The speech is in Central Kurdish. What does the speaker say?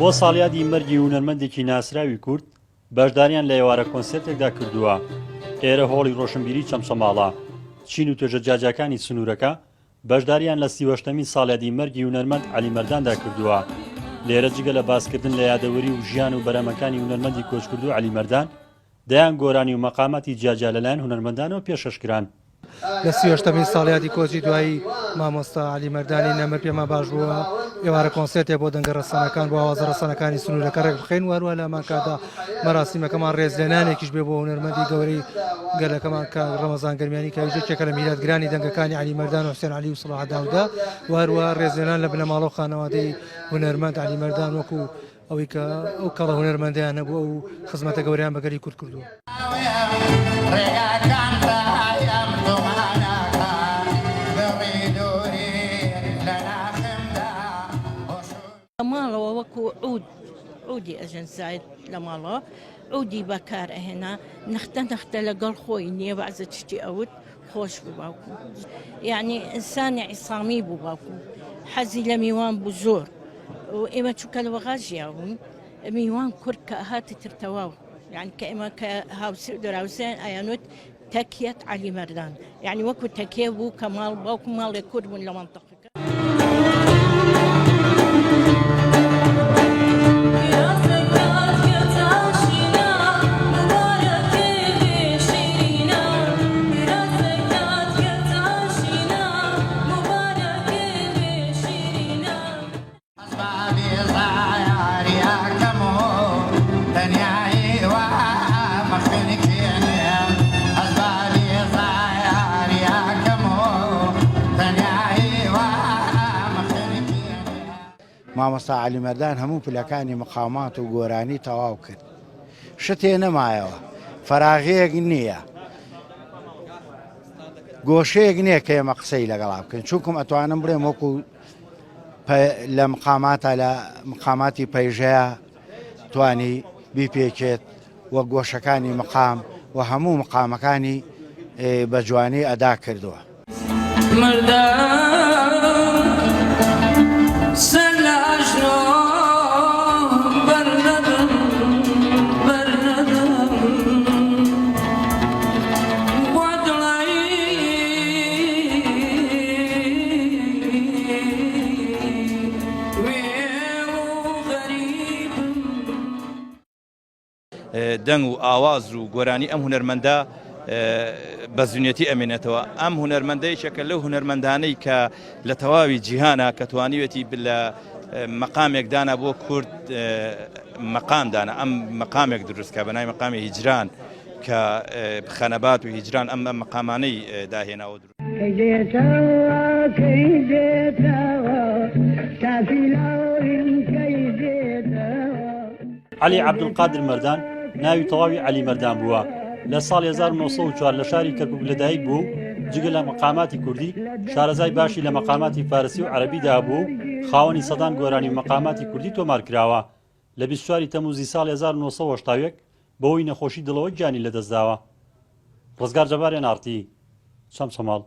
بۆ ساڵیادی مەرگی هونەرمەندێکی ناسراوی کورد بەشداریان لە ئێوارە کۆنسێرتێکدا کردووە. ئێرە هۆڵی ڕۆشنبیری چەمچەماڵە چین و توێژە جاجەکانی سنوورەکە بەشداریان لە 38مین ساڵیادی مەرگی هونەرمەند عەلی مەرداندا کردووە. لێرە جگە لە باسکردن لە یادەوەری و ژیان و بەرەمەکانی هونەرمەندی کۆچکرد و عەلی مەردان دەیان گۆرانی و مەقاماتی جیاجا لەلایەن هونەرمەندانەوە پێشەشکران. لە 38مین ساڵیادی کۆچی دوایی مامۆستا عەلی مەردانی نەمر پێمە باش بووە ئێوارە کۆنسێرتێک بۆ دەنگە ڕەسەنەکان بۆ ئاوازە ڕەسەنەکانی سنوورەکە ڕێک بخەین وەروە لە ماکادا مەراسیمەکەمان ڕێزلێنانێکیش بێ بۆ هونەرمەندی گەورەی گەلەکەمان کە ڕەمەزان گەرمیانی کاویژێکێکە لە میلادگرانی دەنگەکانی عەلی مەردان و حوسێن عەلی و سڵاح داودا وەروە ڕێزلێنان لە بنەماڵە و خانەوادەی هونەرمەند عەلی مەردان وەکو ئەوەی کە ئەو کەڵە هونەرمەندیان هەبووە و خزمەتە گەورەیان بەگەری کورد کردووە. ماڵەوە وەکو عودی ئەژەن زاید لە ماڵەوە عودی بەکار ئەهێنا نەختە لەگەڵ خۆی نییە بەعزە تشتی ئەوت خۆش بوو باوکو یعنی ئینسانی عیسامی بوو باوکو حەزی لە میوان بوو زۆر و ئێمە چووکە لە وەغا ژیاوم میوان کورد کە هاتی ترتەواو یعنی کە ئێمە کە دراوسێن ئایانوت تەکیەت عەلی مەردان یعنی وەکو تەکیە بوو کە ماڵ باوکو ماڵێ کورد بوون لە مەنتەقەکە. مامۆستا عەلی مەردان هەموو پلەکانی مقامات و گۆرانی تەواو کرد. شتێ نەمایەوە، فەراغەیەک نییە، گۆشەیەک نییە کە ئێمە قسەی لەگەڵا بکەین چونکم ئەتوانم بڵێم وەکو لە مقاماتە لە مقاماتی پەیژەیە توانی بیپێکێت وە گۆشەکانی مقام و هەموو مقامەکانی بە جوانی ئەدا کردووە. دەنگ و ئاواز و گۆرانی ئەم هونەرمەندە بە زوونەتی ئەمێنێتەوە. ئەم هونەرمەندەیەکە لەو هونەرمەندانەی کە لە تەواوی جیهانە کە توانیوێتی لە مەقامێکدانە بۆ کورد مەقامدانە ئەم مەقامێک دروستکە بەنای مەقامی هیجران کە خەنەبات و هیجران ئەم مەقامانەی داهێناوە دروست. عەلی عەبدولقادر مەردان ناوی تەواوی عەلی مەردان بووە. لە ساڵی 1904 لە شاری کەرکوک لەدایک بوو جگە لە مەقاماتی کوردی شارەزای باشی لە مەقاماتی فارسی و عەرەبیدا بوو خاوەنی سەدان گۆرانی و مەقاماتی کوردی تۆمار کراوە. لە 24 تەموزی ساڵی 1970 بەهۆی نەخۆشی دڵەوە گیانی لەدەستداوە. ڕزگار جەبارێن ئارتی چەمچەماڵ.